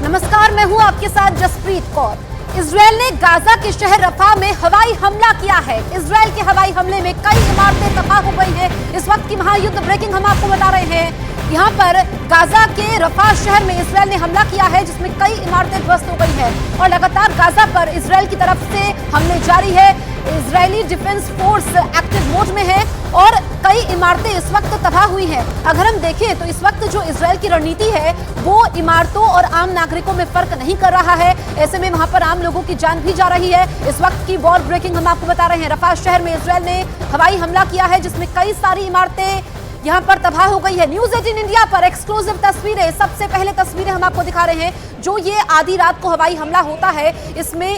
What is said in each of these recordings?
नमस्कार, मैं हूं आपके साथ जसप्रीत कौर। इजरायल ने गाजा के शहर रफा में हवाई हमला किया है। इजरायल के हवाई हमले में कई इमारतें तबाह हो गई हैं। इस वक्त की महायुद्ध ब्रेकिंग हम आपको बता रहे हैं। यहाँ पर गाजा के रफा शहर में इजरायल ने हमला किया है, जिसमें कई इमारतें ध्वस्त हो गई हैं और लगातार गाजा पर इजरायल की तरफ से हमले जारी है। Israeli defence force active mode में है और कई इमारतें इस वक्त तबाह हुई हैं। अगर हम देखें तो इस वक्त जो इजरायल की रणनीति है वो इमारतों और आम नागरिकों में फर्क नहीं कर रहा है। ऐसे में वहां पर आम लोगों की जान भी जा रही है। इस वक्त की वॉर ब्रेकिंग हम आपको बता रहे हैं। रफा शहर में इजरायल ने हवाई हमला किया है, जिसमें कई सारी इमारतें यहां पर तबाह हो गई है। न्यूज 18 इंडिया पर एक्सक्लूसिव तस्वीरें, सबसे पहले तस्वीरें हम आपको दिखा रहे हैं। जो ये आधी रात को हवाई हमला होता है, इसमें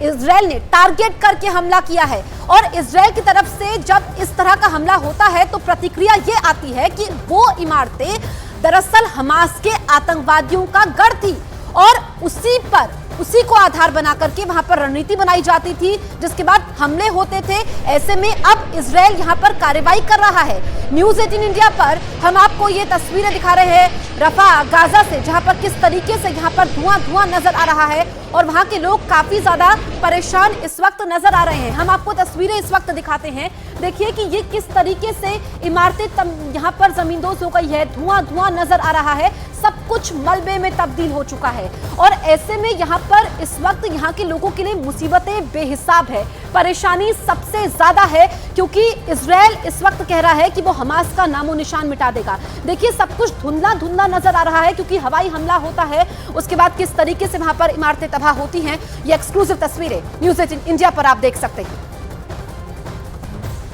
इजरायल ने टारगेट करके हमला किया है और इजरायल की तरफ से जब इस तरह का हमला होता है तो प्रतिक्रिया ये आती है कि वो इमारतें दरअसल हमास के आतंकवादियों का गढ़ थी और उसी को आधार बना करके वहां पर रणनीति बनाई जाती थी, जिसके बाद हमले होते थे। ऐसे में अब इजरायल यहां पर कार्रवाई कर रहा है। न्यूज 18 इंडिया पर हम आपको ये तस्वीरें दिखा रहे हैं रफा गाजा से, जहां पर किस तरीके से यहां पर धुआं नजर आ रहा है और वहां के लोग काफी ज्यादा परेशान इस वक्त नजर आ रहे हैं। हम आपको तस्वीरें इस वक्त दिखाते हैं। देखिए कि ये किस तरीके से इमारतें यहां पर जमींदोज हो गई है, धुआं नजर आ रहा है, सब कुछ मलबे में तब्दील हो चुका है और ऐसे में यहाँ पर इस वक्त यहाँ के लोगों के लिए मुसीबतें बेहिसाब है, परेशानी सबसे ज्यादा है, क्योंकि इजरायल इस वक्त कह रहा है कि वो हमास का नामो निशान मिटा देगा। देखिए सब कुछ धुंधला नजर आ रहा है, क्योंकि हवाई हमला होता है, उसके बाद किस तरीके से वहां पर इमारतें तबाह होती हैं। ये एक्सक्लूसिव तस्वीरें न्यूज 18 इंडिया पर आप देख सकते हैं।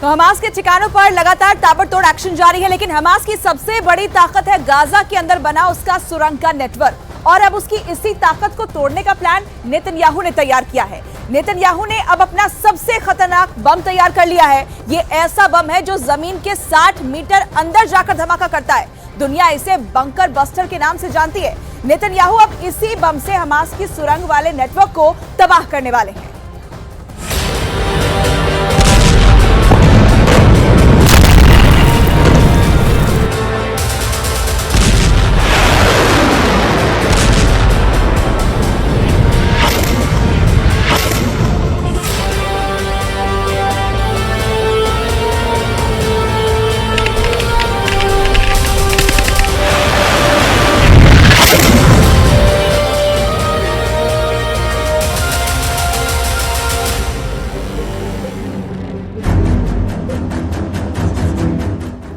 तो हमास के ठिकानों पर लगातार ताबड़तोड़ एक्शन जारी है, लेकिन हमास की सबसे बड़ी ताकत है गाजा के अंदर बना उसका सुरंग का नेटवर्क और अब उसकी इसी ताकत को तोड़ने का प्लान नेतन्याहू ने तैयार किया है। नेतन्याहू ने अब अपना सबसे खतरनाक बम तैयार कर लिया है। ये ऐसा बम है जो जमीन के 60 मीटर अंदर जाकर धमाका करता है। दुनिया इसे बंकर बस्टर के नाम से जानती है। नेतन्याहू अब इसी बम से हमास की सुरंग वाले नेटवर्क को तबाह करने वाले हैं।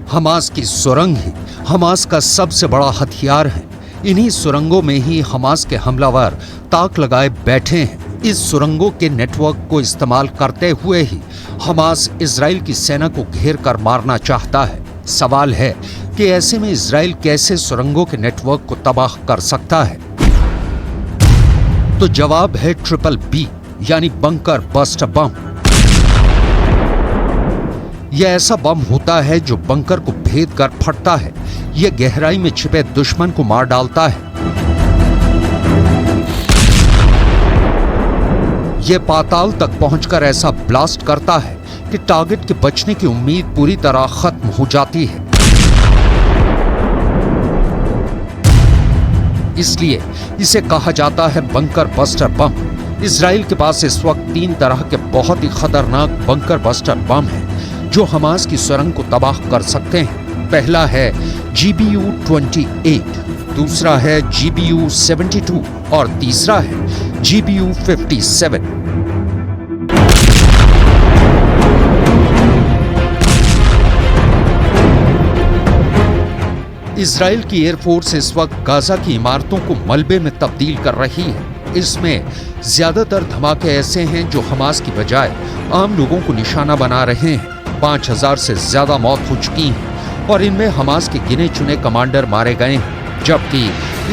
हमास की सुरंग ही हमास का सबसे बड़ा हथियार है। इन्हीं सुरंगों में ही हमास के हमलावर ताक लगाए बैठे हैं। इस सुरंगों के नेटवर्क को इस्तेमाल करते हुए ही हमास इजराइल की सेना को घेर कर मारना चाहता है। सवाल है कि ऐसे में इजराइल कैसे सुरंगों के नेटवर्क को तबाह कर सकता है? तो जवाब है BBB यानी बंकर बस्टर बम। यह ऐसा बम होता है जो बंकर को भेद कर फटता है। यह गहराई में छिपे दुश्मन को मार डालता है। यह पाताल तक पहुंचकर ऐसा ब्लास्ट करता है कि टारगेट के बचने की उम्मीद पूरी तरह खत्म हो जाती है। इसलिए इसे कहा जाता है बंकर बस्टर बम। इजराइल के पास इस वक्त 3 तरह के बहुत ही खतरनाक बंकर बस्टर बम हैं जो हमास की सुरंग को तबाह कर सकते हैं। पहला है GBU-28, दूसरा है GBU-72 और तीसरा है GBU-57। इजराइल की एयरफोर्स इस वक्त गाजा की इमारतों को मलबे में तब्दील कर रही है। इसमें ज्यादातर धमाके ऐसे हैं जो हमास की बजाय आम लोगों को निशाना बना रहे हैं। 5000 से ज्यादा मौत हो चुकी हैं और इनमें हमास के गिने चुने कमांडर मारे गए हैं, जबकि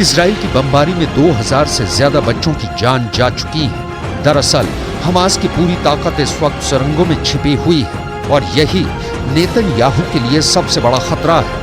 इजराइल की बमबारी में 2000 से ज्यादा बच्चों की जान जा चुकी है। दरअसल हमास की पूरी ताकत इस वक्त सुरंगों में छिपी हुई है और यही नेतन्याहू के लिए सबसे बड़ा खतरा है।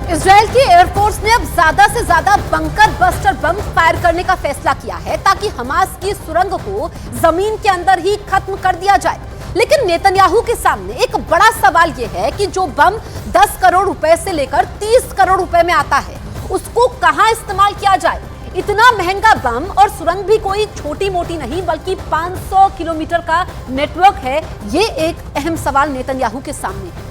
इजरायल की एयरफोर्स ने अब ज्यादा से ज्यादा बंकर बस्टर बम फायर करने का फैसला किया है ताकि हमास की सुरंग को जमीन के अंदर ही खत्म कर दिया जाए। लेकिन नेतन्याहू के सामने एक बड़ा सवाल यह है कि जो बम 10 करोड़ रुपए से लेकर 30 करोड़ रुपए में आता है, उसको कहां इस्तेमाल किया जाए। इतना महंगा बम और सुरंग भी कोई छोटी मोटी नहीं बल्कि 500 किलोमीटर का नेटवर्क है। ये एक अहम सवाल नेतन्याहू के सामने है।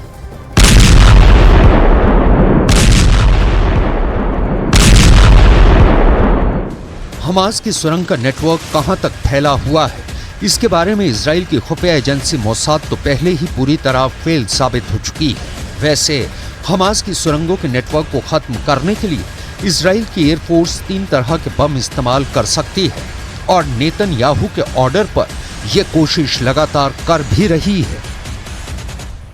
हमास की सुरंग का नेटवर्क कहां तक फैला हुआ है, इसके बारे में इजराइल की खुफिया एजेंसी मोसाद तो पहले ही पूरी तरह फेल साबित हो चुकी है। वैसे हमास की सुरंगों के नेटवर्क को खत्म करने के लिए इजराइल की एयरफोर्स 3 तरह के बम इस्तेमाल कर सकती है और नेतन्याहू के ऑर्डर पर यह कोशिश लगातार कर भी रही है।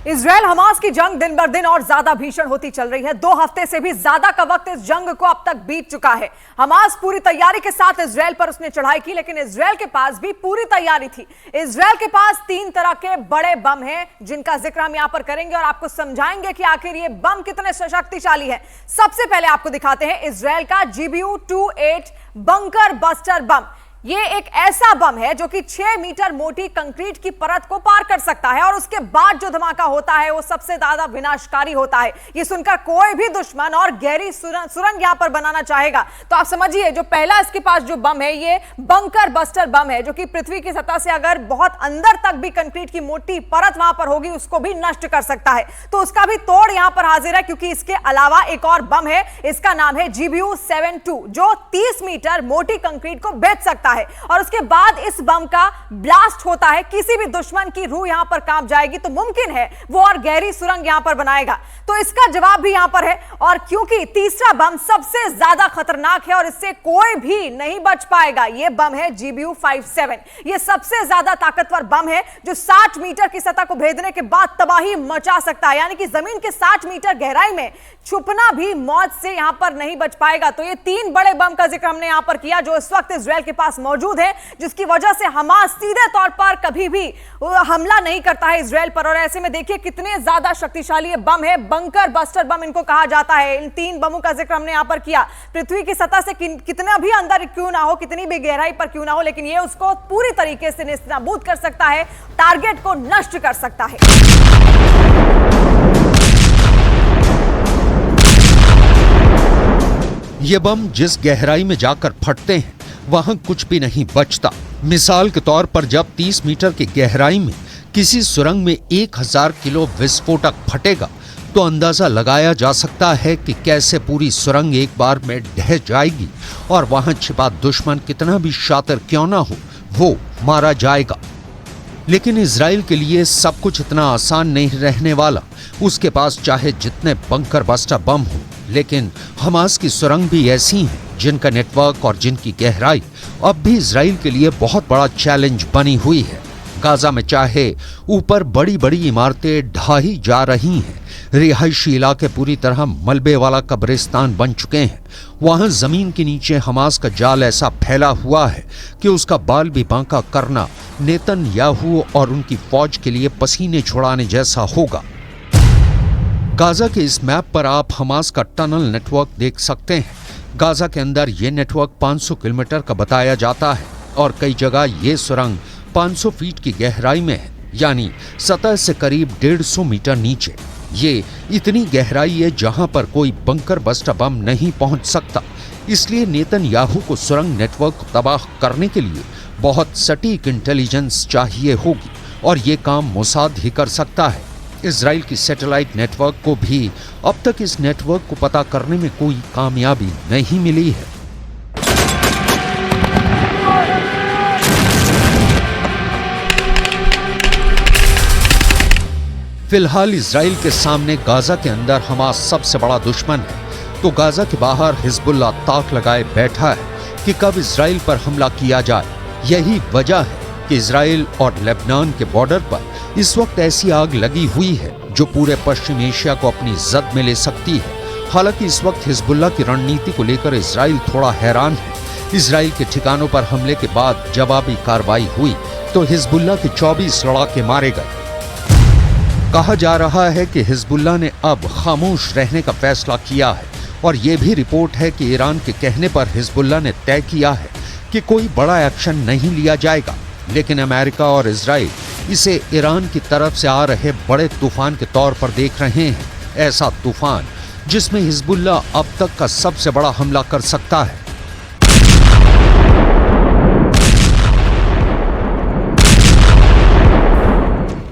इजराइल हमास की जंग दिन बर दिन और ज्यादा भीषण होती चल रही है। 2 हफ्ते से भी ज्यादा का वक्त इस जंग को अब तक बीत चुका है। हमास पूरी तैयारी के साथ इजराइल पर उसने चढ़ाई की, लेकिन इजराइल के पास भी पूरी तैयारी थी। इजराइल के पास 3 तरह के बड़े बम हैं जिनका जिक्र हम यहां पर करेंगे और आपको समझाएंगे कि आखिर ये बम कितने शक्तिशाली हैं। सबसे पहले आपको दिखाते हैं इजराइल का GBU-28 बंकर बस्टर बम। ये एक ऐसा बम है जो कि 6 मीटर मोटी कंक्रीट की परत को पार कर सकता है और उसके बाद जो धमाका होता है वो सबसे ज्यादा विनाशकारी होता है। ये सुनकर कोई भी दुश्मन और गहरी सुरंग यहां पर बनाना चाहेगा तो आप समझिए, जो पहला इसके पास जो बम है ये बंकर बस्टर बम है, जो कि पृथ्वी की सतह से अगर बहुत अंदर तक भी कंक्रीट की मोटी परत वहां पर होगी उसको भी नष्ट कर सकता है। तो उसका भी तोड़ यहां पर हाजिर है, क्योंकि इसके अलावा एक और बम है, इसका नाम है GBU-72, जो 30 मीटर मोटी कंक्रीट को भेद सकता है और उसके बाद इस बम का ब्लास्ट होता है। किसी भी दुश्मन की रूह यहां पर कांप जाएगी तो मुमकिन है वो और गहरी सुरंग यहां पर बनाएगा। तो इसका जवाब भी यहां पर है। और क्योंकि तीसरा बम सबसे ज्यादा खतरनाक है और इससे कोई भी नहीं बच पाएगा, यह बम है GBU-57। यह सबसे ज्यादा ताकतवर बम है जो 60 मीटर की सतह को भेदने के बाद तबाही मचा सकता है, यानी कि जमीन के 60 मीटर गहराई में छुपना भी मौत से यहां पर नहीं बच पाएगा। तो ये 3 बड़े बम का जिक्र हमने यहां पर किया जो इस वक्त इजराइल के पास मौजूद है, जिसकी वजह से हमास सीधे तौर पर कभी भी हमला नहीं करता है इजराइल पर। और ऐसे में देखिए कितने ज्यादा शक्तिशाली ये बम है, बंकर बस्टर बम इनको कहा जाता है। इन 3 बमों का जिक्र हमने यहां पर किया। पृथ्वी की सतह से कितना भी अंदर क्यों ना हो, कितनी भी गहराई पर क्यों ना हो, लेकिन ये उसको पूरी तरीके से नेस्तनाबूद कर सकता है, टारगेट को नष्ट कर सकता है। ये बम जिस गहराई में जाकर फटते हैं वहां कुछ भी नहीं बचता। मिसाल के तौर पर जब 30 मीटर की गहराई में किसी सुरंग में 1000 किलो विस्फोटक फटेगा तो अंदाजा लगाया जा सकता है कि कैसे पूरी सुरंग एक बार में ढह जाएगी और वहां छिपा दुश्मन कितना भी शातिर क्यों ना हो वो मारा जाएगा। लेकिन इजराइल के लिए सब कुछ इतना आसान नहीं रहने वाला। उसके पास चाहे जितने बंकर बस्टर बम हो, लेकिन हमास की सुरंग भी ऐसी हैं जिनका नेटवर्क और जिनकी गहराई अब भी इजराइल के लिए बहुत बड़ा चैलेंज बनी हुई है। गाजा में चाहे ऊपर बड़ी बड़ी इमारतें ढाही जा रही हैं, रिहायशी इलाके पूरी तरह मलबे वाला कब्रिस्तान बन चुके हैं, वहां जमीन के नीचे हमास का जाल ऐसा फैला हुआ है कि उसका बाल भी बांका करना नेतन्याहू और उनकी फौज के लिए पसीने छुड़ाने जैसा होगा। गाजा के इस मैप पर आप हमास का टनल नेटवर्क देख सकते हैं। गाजा के अंदर यह नेटवर्क 500 किलोमीटर का बताया जाता है और कई जगह ये सुरंग 500 फीट की गहराई में है, यानी सतह से करीब 150 मीटर नीचे। ये इतनी गहराई है जहां पर कोई बंकर बस्टर बम नहीं पहुंच सकता। इसलिए नेतन्याहू को सुरंग नेटवर्क को तबाह करने के लिए बहुत सटीक इंटेलिजेंस चाहिए होगी और ये काम मोसाद ही कर सकता है। इजराइल की सैटेलाइट नेटवर्क को भी अब तक इस नेटवर्क को पता करने में कोई कामयाबी नहीं मिली है। फिलहाल इजराइल के सामने गाजा के अंदर हमास सबसे बड़ा दुश्मन है, तो गाजा के बाहर हिजबुल्लाह ताक लगाए बैठा है कि कब इजराइल पर हमला किया जाए। यही वजह है कि इजराइल और लेबनान के बॉर्डर पर इस वक्त ऐसी आग लगी हुई है जो पूरे पश्चिम एशिया को अपनी जद में ले सकती है। हालांकि इस वक्त हिजबुल्लाह की रणनीति को लेकर इजराइल थोड़ा हैरान है। इजराइल के ठिकानों पर हमले के बाद जवाबी कार्रवाई हुई तो हिजबुल्लाह के 24 लड़ाके मारे गए। कहा जा रहा है कि हिजबुल्लाह ने अब खामोश रहने का फैसला किया है और ये भी रिपोर्ट है कि ईरान के कहने पर हिजबुल्लाह ने तय किया है कि कोई बड़ा एक्शन नहीं लिया जाएगा, लेकिन अमेरिका और इजराइल इसे ईरान की तरफ से आ रहे बड़े तूफान के तौर पर देख रहे हैं। ऐसा तूफान जिसमें हिजबुल्लाह अब तक का सबसे बड़ा हमला कर सकता है।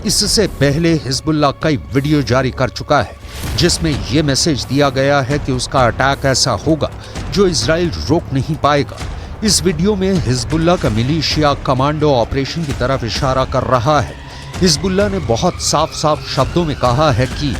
इससे पहले हिजबुल्लाह कई वीडियो जारी कर चुका है जिसमें यह मैसेज दिया गया है कि उसका अटैक ऐसा होगा जो इजराइल रोक नहीं पाएगा। इस वीडियो में हिजबुल्लाह का मिलिशिया कमांडो ऑपरेशन की तरफ इशारा कर रहा है। हिजबुल्लाह ने बहुत साफ साफ शब्दों में कहा है कि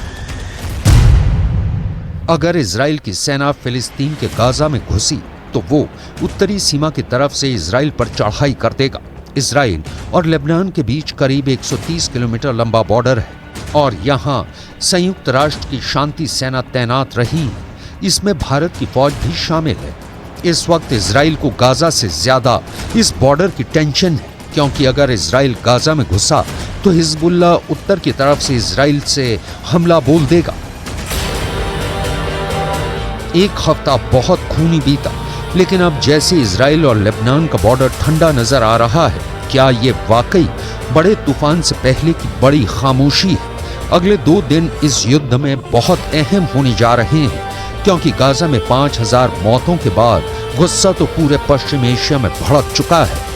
अगर इजराइल की सेना फिलिस्तीन के गाजा में घुसी तो वो उत्तरी सीमा की तरफ से इजराइल पर चढ़ाई कर देगा। इजराइल और लेबनान के बीच करीब 130 किलोमीटर लंबा बॉर्डर है और यहाँ संयुक्त राष्ट्र की शांति सेना तैनात रही है। इसमें भारत की फौज भी शामिल है। इस वक्त इजराइल को गाजा से ज्यादा इस बॉर्डर की टेंशन है, क्योंकि अगर इजराइल गाजा में घुसा तो हिजबुल्लाह उत्तर की तरफ से इजराइल से हमला बोल देगा। एक हफ्ता बहुत खूनी बीता, लेकिन अब जैसे इजराइल और लेबनान का बॉर्डर ठंडा नजर आ रहा है, क्या ये वाकई बड़े तूफान से पहले की बड़ी खामोशी है? अगले 2 दिन इस युद्ध में बहुत अहम होने जा रहे हैं, क्योंकि गाजा में 5000 मौतों के बाद गुस्सा तो पूरे पश्चिम एशिया में भड़क चुका है।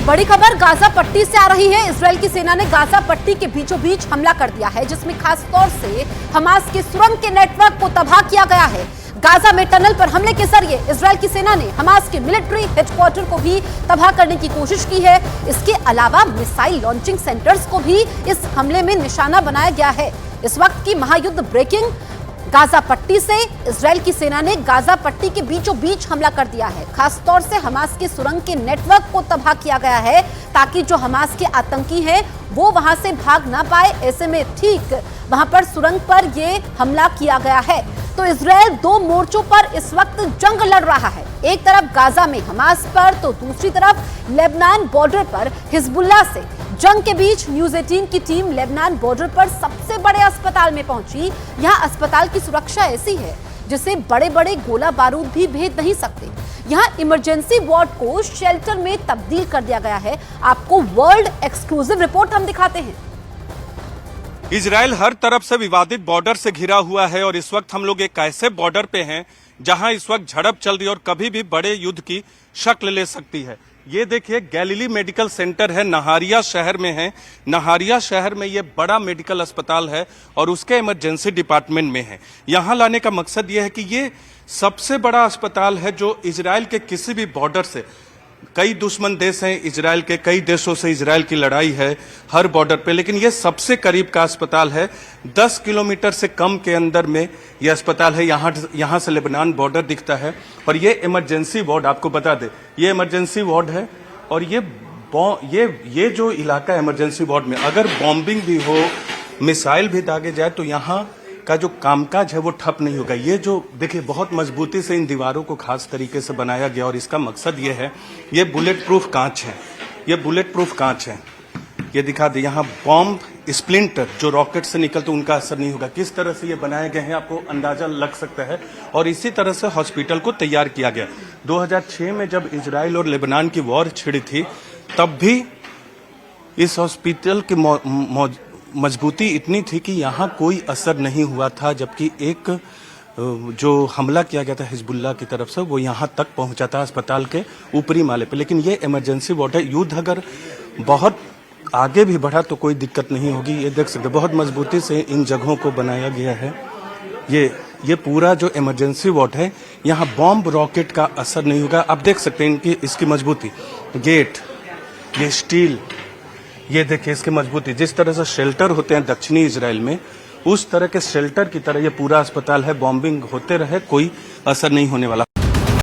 बड़ी खबर गाजा पट्टी से आ रही है। इजराइल की सेना ने गाजा पट्टी के बीचों बीच हमला कर दिया है, जिसमें खास तौर से हमास के सुरंग के नेटवर्क को तबाह किया गया है। गाजा में टनल पर हमले के जरिए इजराइल की सेना ने हमास के मिलिट्री हेडक्वार्टर को भी तबाह करने की कोशिश की है। इसके अलावा मिसाइल लॉन्चिंग सेंटर्स को भी इस हमले में निशाना बनाया गया है। इस वक्त की महायुद्ध ब्रेकिंग गाजा पट्टी से इजराइल की सेना ने गाजा पट्टी के बीचों बीच हमला कर दिया है। खास तौर से हमास के सुरंग के नेटवर्क को तबाह किया गया है, ताकि जो हमास के आतंकी हैं वो वहां से भाग ना पाए। ऐसे में ठीक वहां पर सुरंग पर ये हमला किया गया है। तो इजराइल 2 मोर्चों पर इस वक्त जंग लड़ रहा है। एक तरफ गाजा में हमास पर, तो दूसरी तरफ लेबनान बॉर्डर पर हिजबुल्लाह से। जंग के बीच न्यूज़ 18 की टीम लेबनान बॉर्डर पर सबसे बड़े अस्पताल में पहुंची। यहाँ अस्पताल की सुरक्षा ऐसी है जिसे बड़े बड़े गोला बारूद भी भेज नहीं सकते। यहाँ इमरजेंसी वार्ड को शेल्टर में तब्दील कर दिया गया है। आपको वर्ल्ड एक्सक्लूसिव रिपोर्ट हम दिखाते हैं। इजराइल हर तरफ से विवादित बॉर्डर से घिरा हुआ है और इस वक्त हम लोग एक ऐसे बॉर्डर पे हैं जहां इस वक्त झड़प चल रही है और कभी भी बड़े युद्ध की शक्ल ले सकती है। ये देखिए, गैलीली मेडिकल सेंटर है, नहारिया शहर में है। नहारिया शहर में ये बड़ा मेडिकल अस्पताल है और उसके इमरजेंसी डिपार्टमेंट में है। यहाँ लाने का मकसद ये है कि ये सबसे बड़ा अस्पताल है जो इजराइल के किसी भी बॉर्डर से, कई दुश्मन देश हैं इजराइल के, कई देशों से इजराइल की लड़ाई है हर बॉर्डर पे, लेकिन ये सबसे करीब का अस्पताल है। 10 किलोमीटर से कम के अंदर में ये अस्पताल है। यहाँ से लेबनान बॉर्डर दिखता है और ये इमरजेंसी वार्ड, आपको बता दे, ये इमरजेंसी वार्ड है। और ये जो इलाका है इमरजेंसी वार्ड में, अगर बॉम्बिंग भी हो, मिसाइल भी दागे जाए तो यहाँ का जो कामकाज है वो ठप नहीं होगा। ये जो देखिए, बहुत मजबूती से इन दीवारों को खास तरीके से बनाया गया और इसका मकसद ये है, ये बुलेट प्रूफ कांच है, ये बुलेट प्रूफ कांच है। ये दिखा दे, यहाँ बॉम्ब स्प्लिंटर जो रॉकेट से निकलते उनका असर नहीं होगा। किस तरह से ये बनाए गए हैं आपको अंदाजा लग सकता है। और इसी तरह से हॉस्पिटल को तैयार किया गया। 2006 में जब इजराइल और लेबनान की वॉर छिड़ी थी, तब भी इस हॉस्पिटल की मजबूती इतनी थी कि यहाँ कोई असर नहीं हुआ था, जबकि एक जो हमला किया गया था हिजबुल्लाह की तरफ से वो यहाँ तक पहुँचा था अस्पताल के ऊपरी माले पे। लेकिन ये इमरजेंसी वार्ड है। युद्ध अगर बहुत आगे भी बढ़ा तो कोई दिक्कत नहीं होगी। ये देख सकते, बहुत मजबूती से इन जगहों को बनाया गया है। ये पूरा जो इमरजेंसी वार्ड है, यहाँ बॉम्ब रॉकेट का असर नहीं होगा। आप देख सकते हैं इसकी मजबूती, गेट, ये स्टील, ये देखिए इसकी मजबूती। जिस तरह से शेल्टर होते हैं दक्षिणी इजराइल में, उस तरह के शेल्टर की तरह ये पूरा अस्पताल है। बॉम्बिंग होते रहे, कोई असर नहीं होने वाला।